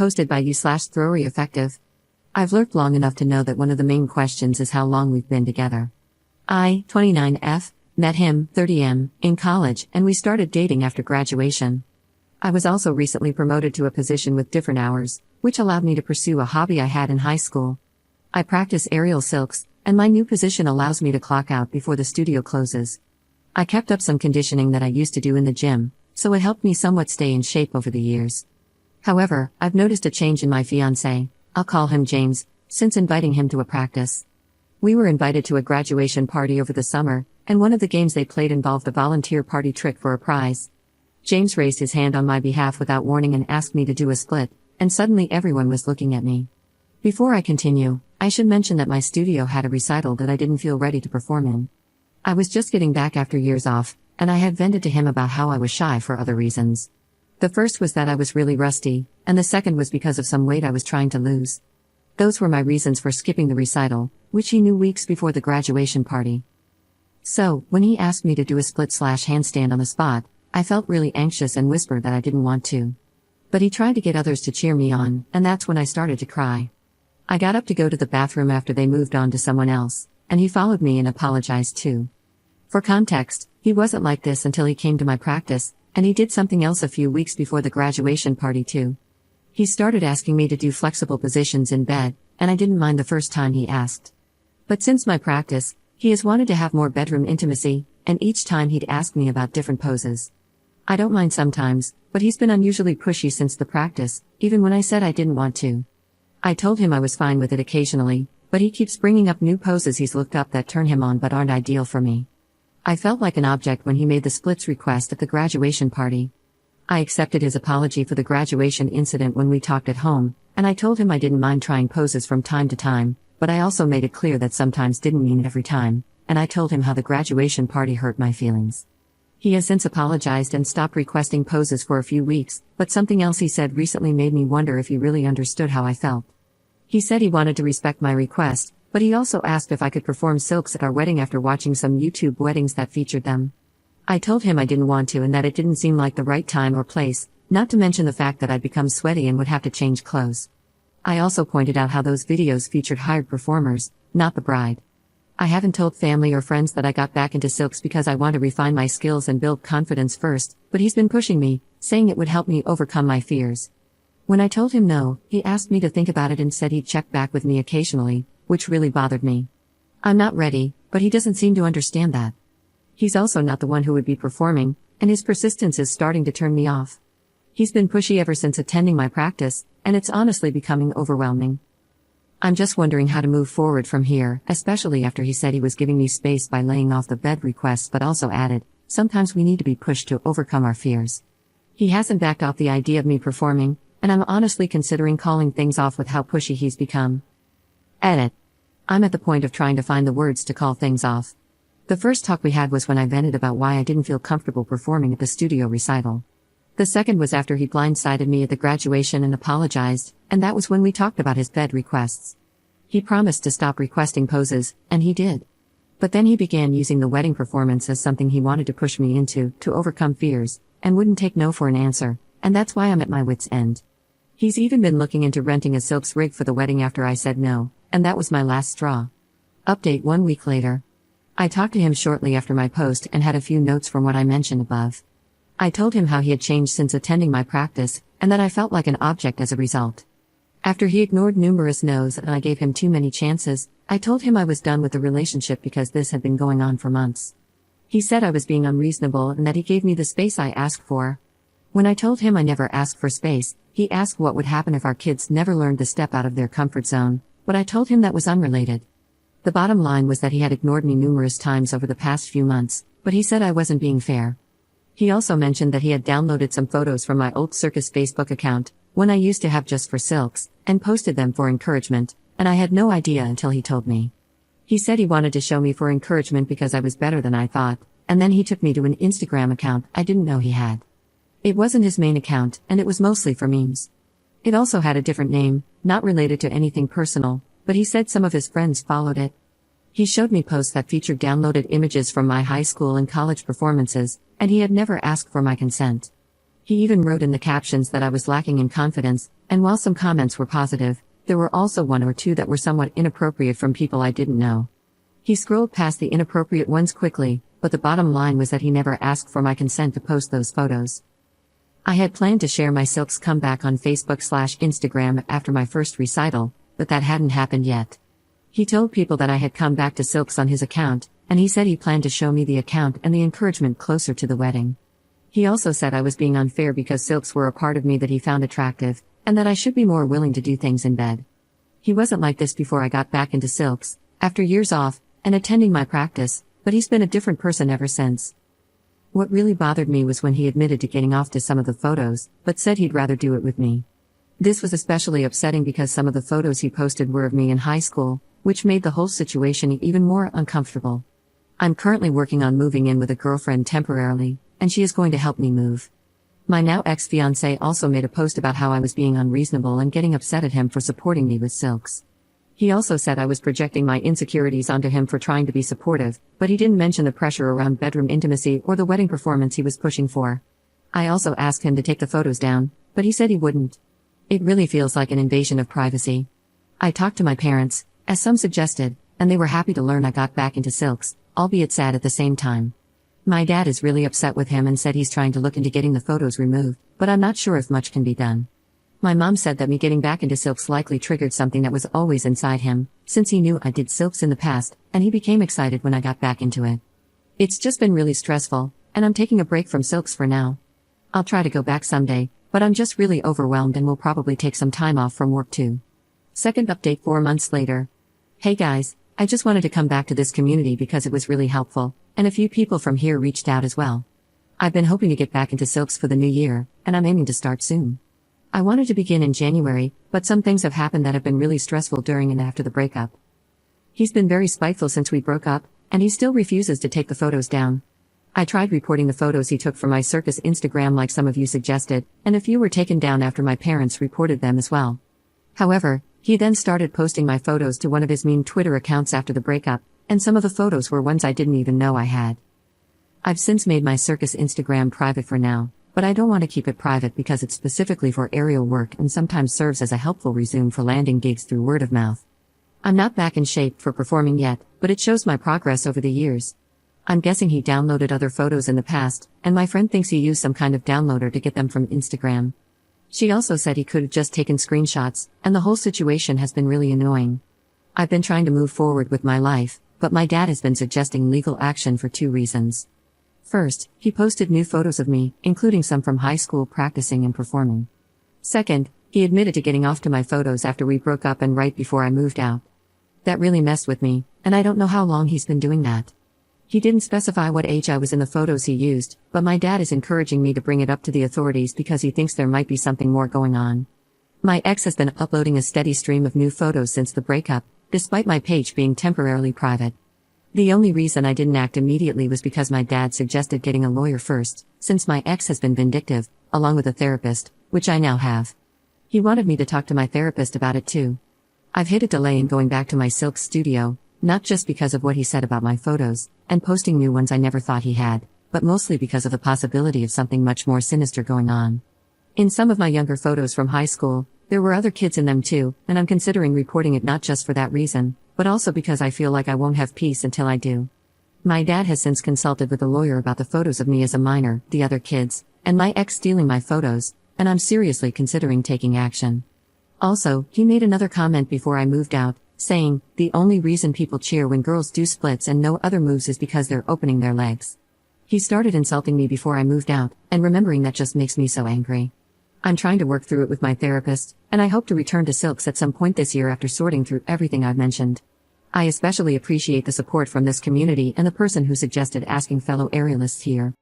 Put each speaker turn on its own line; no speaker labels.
Posted by you/Throwery Effective. I've lurked long enough to know that one of the main questions is how long we've been together. I, 29F, met him, 30M, in college, and we started dating after graduation. I was also recently promoted to a position with different hours, which allowed me to pursue a hobby I had in high school. I practice aerial silks, and my new position allows me to clock out before the studio closes. I kept up some conditioning that I used to do in the gym, so it helped me somewhat stay in shape over the years. However, I've noticed a change in my fiancé, I'll call him James, since inviting him to a practice. We were invited to a graduation party over the summer, and one of the games they played involved a volunteer party trick for a prize. James raised his hand on my behalf without warning and asked me to do a split, and suddenly everyone was looking at me. Before I continue, I should mention that my studio had a recital that I didn't feel ready to perform in. I was just getting back after years off, and I had vented to him about how I was shy for other reasons. The first was that I was really rusty, and the second was because of some weight I was trying to lose. Those were my reasons for skipping the recital, which he knew weeks before the graduation party. So, when he asked me to do a split/handstand on the spot, I felt really anxious and whispered that I didn't want to. But he tried to get others to cheer me on, and that's when I started to cry. I got up to go to the bathroom after they moved on to someone else, and he followed me and apologized too. For context, he wasn't like this until he came to my practice, and he did something else a few weeks before the graduation party too. He started asking me to do flexible positions in bed, and I didn't mind the first time he asked. But since my practice, he has wanted to have more bedroom intimacy, and each time he'd ask me about different poses. I don't mind sometimes, but he's been unusually pushy since the practice, even when I said I didn't want to. I told him I was fine with it occasionally, but he keeps bringing up new poses he's looked up that turn him on but aren't ideal for me. I felt like an object when he made the splits request at the graduation party. I accepted his apology for the graduation incident when we talked at home, and I told him I didn't mind trying poses from time to time, but I also made it clear that sometimes didn't mean every time, and I told him how the graduation party hurt my feelings. He has since apologized and stopped requesting poses for a few weeks, but something else he said recently made me wonder if he really understood how I felt. He said he wanted to respect my request, but he also asked if I could perform silks at our wedding after watching some YouTube weddings that featured them. I told him I didn't want to and that it didn't seem like the right time or place, not to mention the fact that I'd become sweaty and would have to change clothes. I also pointed out how those videos featured hired performers, not the bride. I haven't told family or friends that I got back into silks because I want to refine my skills and build confidence first, but he's been pushing me, saying it would help me overcome my fears. When I told him no, he asked me to think about it and said he'd check back with me occasionally, which really bothered me. I'm not ready, but he doesn't seem to understand that. He's also not the one who would be performing, and his persistence is starting to turn me off. He's been pushy ever since attending my practice, and it's honestly becoming overwhelming. I'm just wondering how to move forward from here, especially after he said he was giving me space by laying off the bed requests but also added, sometimes we need to be pushed to overcome our fears. He hasn't backed off the idea of me performing, and I'm honestly considering calling things off with how pushy he's become. Edit. I'm at the point of trying to find the words to call things off. The first talk we had was when I vented about why I didn't feel comfortable performing at the studio recital. The second was after he blindsided me at the graduation and apologized, and that was when we talked about his bed requests. He promised to stop requesting poses, and he did. But then he began using the wedding performance as something he wanted to push me into, to overcome fears, and wouldn't take no for an answer, and that's why I'm at my wit's end. He's even been looking into renting a silks rig for the wedding after I said no, and that was my last straw. Update 1 week later. I talked to him shortly after my post and had a few notes from what I mentioned above. I told him how he had changed since attending my practice, and that I felt like an object as a result. After he ignored numerous no's and I gave him too many chances, I told him I was done with the relationship because this had been going on for months. He said I was being unreasonable and that he gave me the space I asked for. When I told him I never asked for space, he asked what would happen if our kids never learned to step out of their comfort zone, but I told him that was unrelated. The bottom line was that he had ignored me numerous times over the past few months, but he said I wasn't being fair. He also mentioned that he had downloaded some photos from my old circus Facebook account, one I used to have just for silks, and posted them for encouragement, and I had no idea until he told me. He said he wanted to show me for encouragement because I was better than I thought, and then he took me to an Instagram account I didn't know he had. It wasn't his main account, and it was mostly for memes. It also had a different name, not related to anything personal, but he said some of his friends followed it. He showed me posts that featured downloaded images from my high school and college performances, and he had never asked for my consent. He even wrote in the captions that I was lacking in confidence, and while some comments were positive, there were also one or two that were somewhat inappropriate from people I didn't know. He scrolled past the inappropriate ones quickly, but the bottom line was that he never asked for my consent to post those photos. I had planned to share my Silk's comeback on Facebook/Instagram after my first recital, but that hadn't happened yet. He told people that I had come back to Silk's on his account, and he said he planned to show me the account and the encouragement closer to the wedding. He also said I was being unfair because Silk's were a part of me that he found attractive, and that I should be more willing to do things in bed. He wasn't like this before I got back into Silk's, after years off, and attending my practice, but he's been a different person ever since. What really bothered me was when he admitted to getting off to some of the photos, but said he'd rather do it with me. This was especially upsetting because some of the photos he posted were of me in high school, which made the whole situation even more uncomfortable. I'm currently working on moving in with a girlfriend temporarily, and she is going to help me move. My now ex-fiancé also made a post about how I was being unreasonable and getting upset at him for supporting me with Silk's. He also said I was projecting my insecurities onto him for trying to be supportive, but he didn't mention the pressure around bedroom intimacy or the wedding performance he was pushing for. I also asked him to take the photos down, but he said he wouldn't. It really feels like an invasion of privacy. I talked to my parents, as some suggested, and they were happy to learn I got back into Silk's, albeit sad at the same time. My dad is really upset with him and said he's trying to look into getting the photos removed, but I'm not sure if much can be done. My mom said that me getting back into Silk's likely triggered something that was always inside him, since he knew I did Silk's in the past, and he became excited when I got back into it. It's just been really stressful, and I'm taking a break from Silk's for now. I'll try to go back someday, but I'm just really overwhelmed and will probably take some time off from work too. Second update 4 months later. Hey guys, I just wanted to come back to this community because it was really helpful, and a few people from here reached out as well. I've been hoping to get back into Silk's for the new year, and I'm aiming to start soon. I wanted to begin in January, but some things have happened that have been really stressful during and after the breakup. He's been very spiteful since we broke up, and he still refuses to take the photos down. I tried reporting the photos he took from my circus Instagram like some of you suggested, and a few were taken down after my parents reported them as well. However, he then started posting my photos to one of his mean Twitter accounts after the breakup, and some of the photos were ones I didn't even know I had. I've since made my circus Instagram private for now, but I don't want to keep it private because it's specifically for aerial work and sometimes serves as a helpful resume for landing gigs through word of mouth. I'm not back in shape for performing yet, but it shows my progress over the years. I'm guessing he downloaded other photos in the past, and my friend thinks he used some kind of downloader to get them from Instagram. She also said he could have just taken screenshots, and the whole situation has been really annoying. I've been trying to move forward with my life, but my dad has been suggesting legal action for 2 reasons. First, he posted new photos of me, including some from high school practicing and performing. Second, he admitted to getting off to my photos after we broke up and right before I moved out. That really messed with me, and I don't know how long he's been doing that. He didn't specify what age I was in the photos he used, but my dad is encouraging me to bring it up to the authorities because he thinks there might be something more going on. My ex has been uploading a steady stream of new photos since the breakup, despite my page being temporarily private. The only reason I didn't act immediately was because my dad suggested getting a lawyer first, since my ex has been vindictive, along with a therapist, which I now have. He wanted me to talk to my therapist about it too. I've hit a delay in going back to my Silk studio, not just because of what he said about my photos, and posting new ones I never thought he had, but mostly because of the possibility of something much more sinister going on. In some of my younger photos from high school, there were other kids in them too, and I'm considering reporting it not just for that reason, but also because I feel like I won't have peace until I do. My dad has since consulted with a lawyer about the photos of me as a minor, the other kids, and my ex stealing my photos, and I'm seriously considering taking action. Also, he made another comment before I moved out, saying, the only reason people cheer when girls do splits and no other moves is because they're opening their legs. He started insulting me before I moved out, and remembering that just makes me so angry. I'm trying to work through it with my therapist, and I hope to return to Silk's at some point this year after sorting through everything I've mentioned. I especially appreciate the support from this community and the person who suggested asking fellow aerialists here.